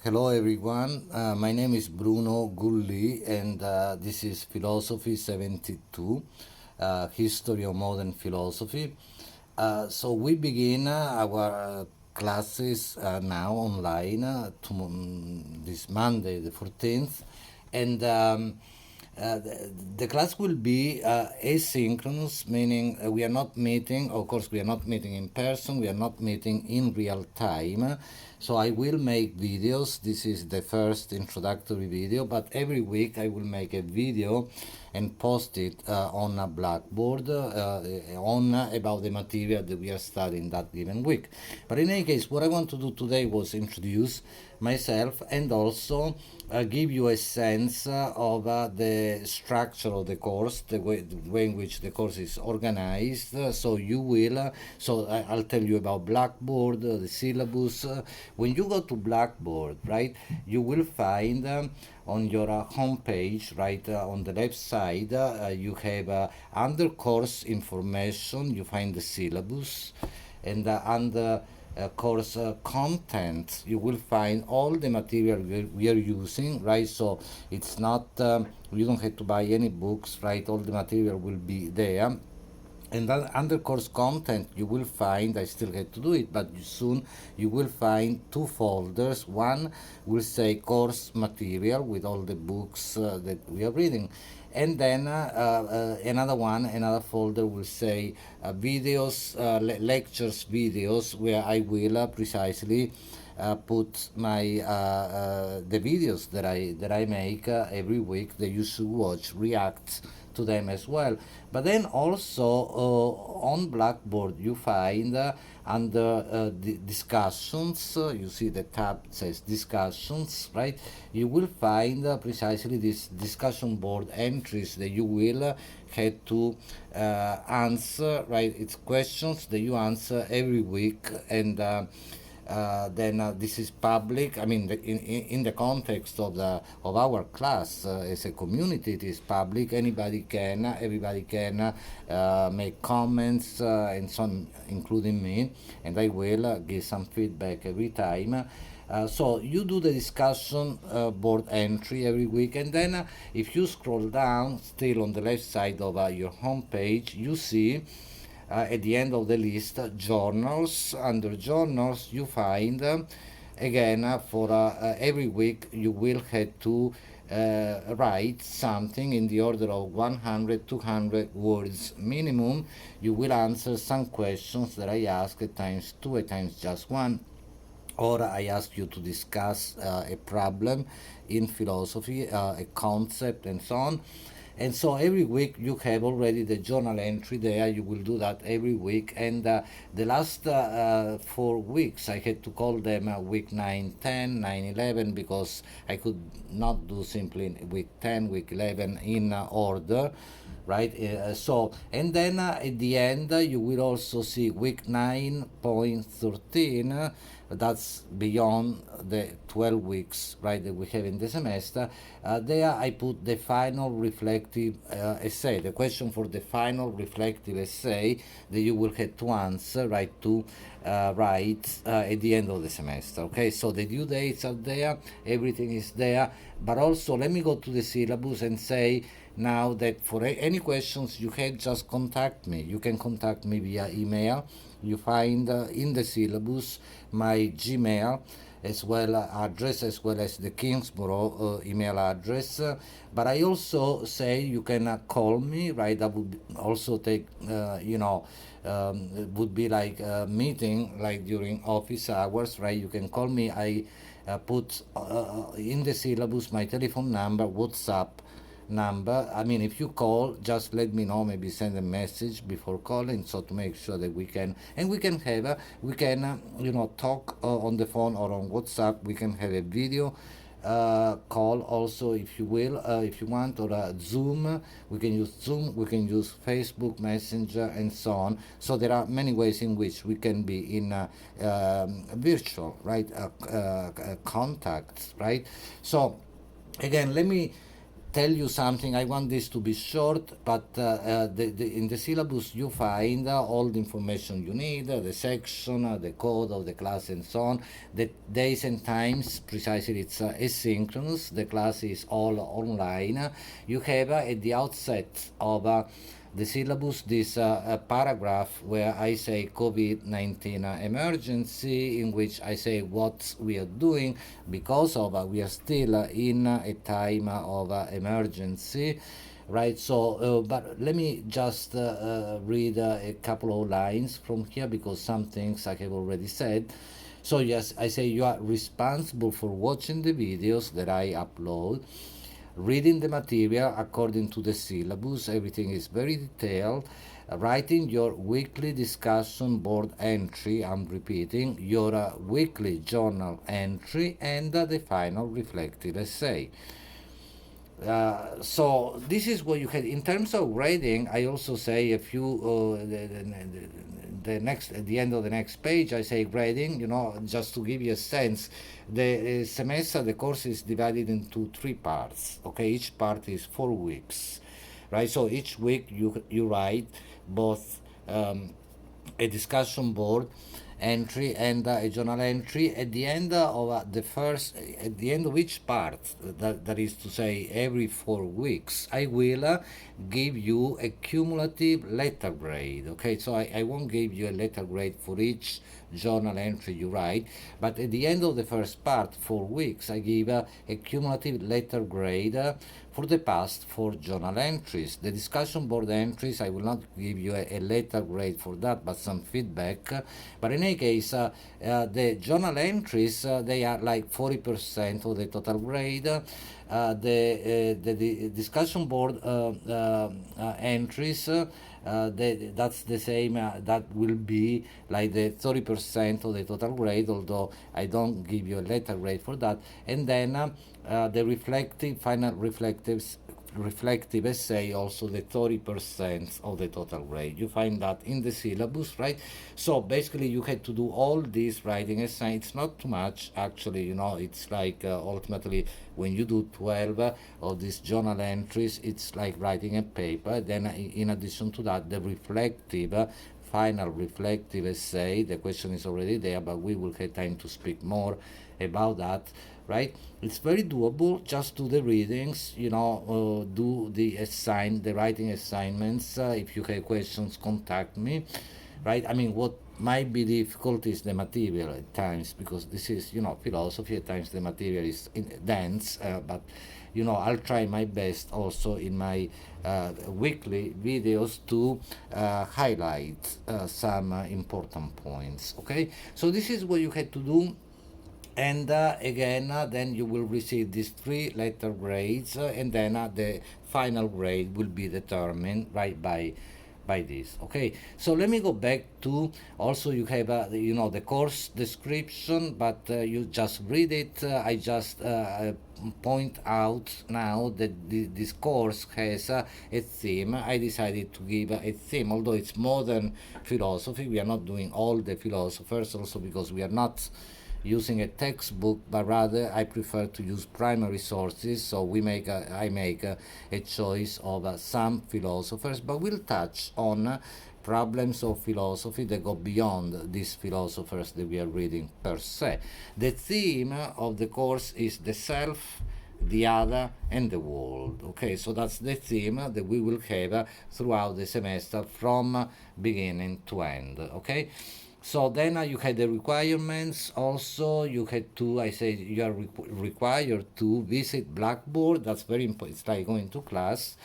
Hello everyone, my name is Bruno Gulli and this is Philosophy 72, History of Modern Philosophy. So we begin our classes now online this Monday the 14th and the class will be asynchronous, meaning we are not meeting, of course, we are not meeting in person, we are not meeting in real time. So I will make videos. This is the first introductory video, but every week I will make a video and post it on a Blackboard on about the material that we are studying that given week. But in any case, what I want to do today was introduce myself and also give you a sense of the structure of the course, the way in which the course is organized. So you will, I'll tell you about Blackboard, the syllabus. When you go to Blackboard, right, you will find on your home page, right, on the left side, you have under course information, you find the syllabus, and under course content you will find all the material we are using, right? So it's not you don't have to buy any books, right? All the material will be there. And then under course content you will find, I still have to do it, but soon you will find two folders. One will say course material with all the books that we are reading, and then another folder will say videos, lectures videos, where I will precisely put my the videos that I make every week that you should watch, react to them as well. But then also on Blackboard you find under the discussions, you see the tab says discussions, right? You will find precisely this discussion board entries that you will have to answer, right? It's questions that you answer every week, and then this is public. I mean, in the context of the of our class as a community, it is public. Everybody can make comments and so on, including me, and I will give some feedback every time. So you do the discussion board entry every week, and then if you scroll down, still on the left side of your home page, you see at the end of the list journals. Under journals you find again for every week you will have to write something in the order of 100 200 words minimum. You will answer some questions that I ask at times two, at times just one, or I ask you to discuss a problem in philosophy, a concept, and so on. And so every week you have already the journal entry there. You will do that every week. And the last 4 weeks, I had to call them week 9, 10, 9, 11, because I could not do simply week 10, week 11 in order, right? And then at the end, you will also see week 9.13. That's beyond the 12 weeks, right, that we have in the semester. There I put the final reflective essay, the question for the final reflective essay that you will have to answer, right, to write at the end of the semester. Okay, so the due dates are there, everything is there, but also let me go to the syllabus and say now that for any questions you have, just contact me. You can contact me via email. You find in the syllabus my Gmail as well address, as well as the Kingsborough email address. But I also say you can call me, right? That would also take would be like a meeting, like during office hours, right? You can call me. I put in the syllabus my telephone number, WhatsApp number. I mean, if you call, just let me know, maybe send a message before calling, so to make sure that we can, and we can have talk on the phone or on WhatsApp. We can have a video call also, if you will, if you want, or Zoom. We can use Zoom, we can use Facebook Messenger, and so on. So there are many ways in which we can be in virtual, right, contacts, right? So again, let me tell you something. I want this to be short, but in the syllabus you find all the information you need, the section, the code of the class, and so on. The days and times, precisely, it's asynchronous. The class is all online. You have at the outset of the syllabus this paragraph where I say COVID-19 emergency, in which I say what we are doing because of we are still in a time of emergency, right? So but let me just read a couple of lines from here, because some things I have already said. So yes, I say you are responsible for watching the videos that I upload, reading the material according to the syllabus. Everything is very detailed. Writing your weekly discussion board entry, I'm repeating, your weekly journal entry, and the final reflective essay. So this is what you had in terms of grading. I also say a few the next at the end of the next page I say grading, just to give you a sense. The semester, the course is divided into three parts. Okay, each part is 4 weeks, right? So each week you write both a discussion board entry and a journal entry at the end of at the end of each part. That is to say, every 4 weeks I will give you a cumulative letter grade. Okay, so I won't give you a letter grade for each journal entry you write, but at the end of the first part, 4 weeks, I give a cumulative letter grade for the past 4 journal entries. The discussion board entries, I will not give you a letter grade for that, but some feedback. But in any case, the journal entries, they are like 40% of the total grade. The discussion board entries, that's the same, that will be like the 30% of the total grade, although I don't give you a letter grade for that. And then the final reflective essay, also the 30% of the total grade. You find that in the syllabus, right? So basically you had to do all this writing essay. It's not too much, actually. It's like ultimately when you do 12 of these journal entries, it's like writing a paper. Then in addition to that, the final reflective essay. The question is already there, but we will have time to speak more about that, right? It's very doable. Just do the readings, do the writing assignments. If you have questions, contact me, right? I mean, what might be difficult is the material at times, because this is, philosophy. At times the material is dense, but I'll try my best also in my weekly videos to highlight some important points. Okay, so this is what you had to do. And again, then you will receive these 3 letter grades, and then the final grade will be determined right by this. Okay, so let me go back to, also you have the course description, but you just read it. I just point out now that this course has a theme. I decided to give a theme, although it's modern philosophy. We are not doing all the philosophers, also because we are not using a textbook, but rather I prefer to use primary sources. So I make a choice of some philosophers, but we'll touch on problems of philosophy that go beyond these philosophers that we are reading per se. The theme of the course is the self, the other, and the world. Okay, so that's the theme that we will have throughout the semester from beginning to end. Okay, so then you had the requirements. Also, you had to, I say, you are required to visit Blackboard. That's very important. It's like going to class,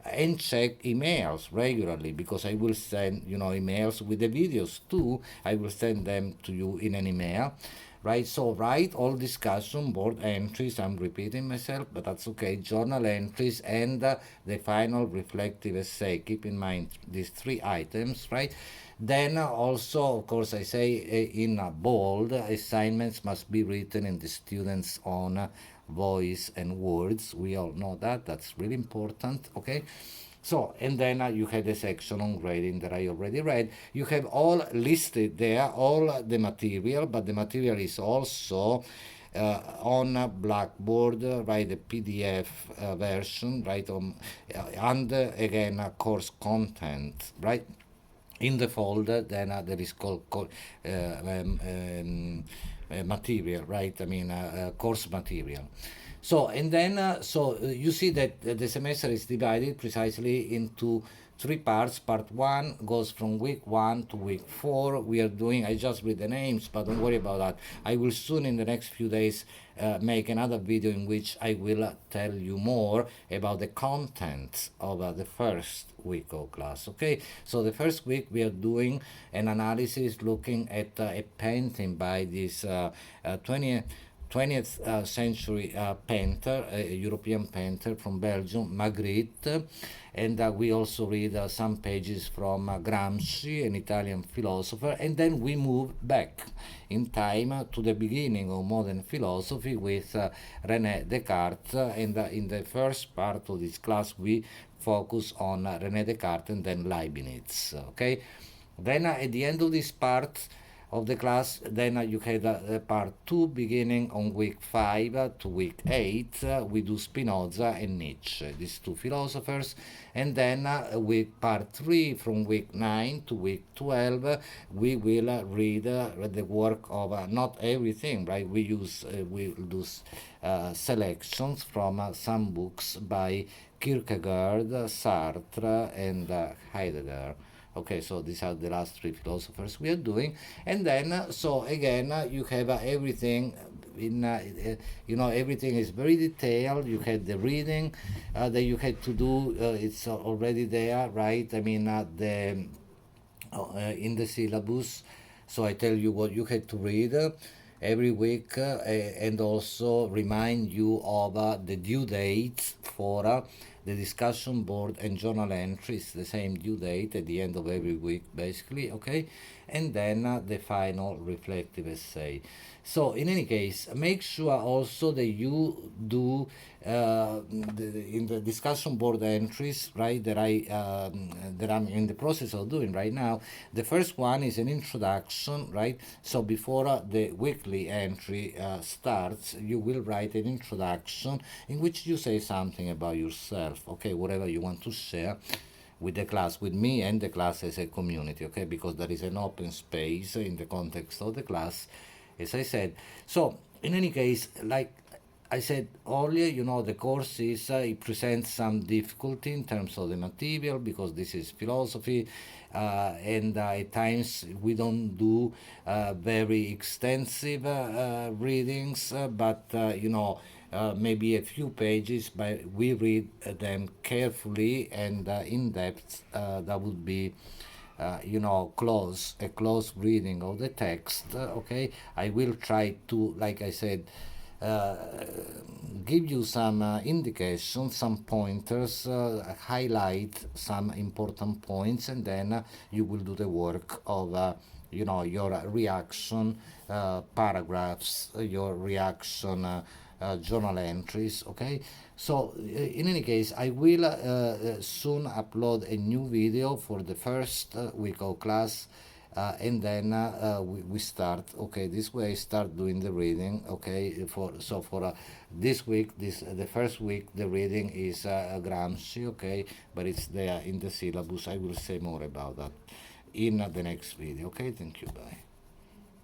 and check emails regularly, because I will send emails with the videos too. I will send them to you in an email, right? So write all discussion board entries. I'm repeating myself, but that's okay. Journal entries and the final reflective essay. Keep in mind these 3 items, right? Then also, of course, I say in bold, assignments must be written in the students' own voice and words. We all know that. That's really important, okay? So, and then you had a section on grading that I already read. You have all listed there, all the material, but the material is also on a Blackboard, right, the PDF version, right, and again course content, right, in the folder. Then there is called material, right? I mean, course material. So, and then, you see that the semester is divided precisely into three parts. Part one goes from week 1 to week 4. We are doing, I just read the names, but don't worry about that. I will soon, in the next few days, make another video in which I will tell you more about the content of the first week of class. Okay, so the first week we are doing an analysis looking at a painting by this 20th century painter, a European painter from Belgium, Magritte, and we also read some pages from Gramsci, an Italian philosopher, and then we move back in time to the beginning of modern philosophy with René Descartes, and in the first part of this class we focus on René Descartes and then Leibniz. Okay, then at the end of this part of the class, then you have part 2 beginning on week 5 to week 8. We do Spinoza and Nietzsche, these two philosophers, and then week part 3 from week 9 to week 12 we will read the work of not everything, right? We will do selections from some books by Kierkegaard, Sartre, and Heidegger. Okay, so these are the last three philosophers we are doing, and then so again you have everything in everything is very detailed. You had the reading that you had to do, it's already there, right? I mean the in the syllabus. So I tell you what you had to read every week, and also remind you of the due dates for the discussion board and journal entries, the same due date at the end of every week, basically, okay? And then the final reflective essay. So in any case, make sure also that you do in the discussion board entries, right, that I'm in the process of doing right now. The first one is an introduction, right? So before the weekly entry starts, you will write an introduction in which you say something about yourself, okay, whatever you want to share with the class, with me and the class as a community, okay, because there is an open space in the context of the class, as I said. So in any case, like I said earlier, the course is, it presents some difficulty in terms of the material, because this is philosophy, and at times we don't do very extensive readings, but maybe a few pages, but we read them carefully and in depth. That would be a close reading of the text. Okay, I will try to, like I said, give you some indications, some pointers, highlight some important points, and then you will do the work of your reaction paragraphs, your reaction journal entries. Okay, so in any case, I will soon upload a new video for the first week of class, and then we start, okay, this way start doing the reading, okay, for this week, the first week, the reading is Gramsci, okay, but it's there in the syllabus. I will say more about that in the next video. Okay, thank you, bye.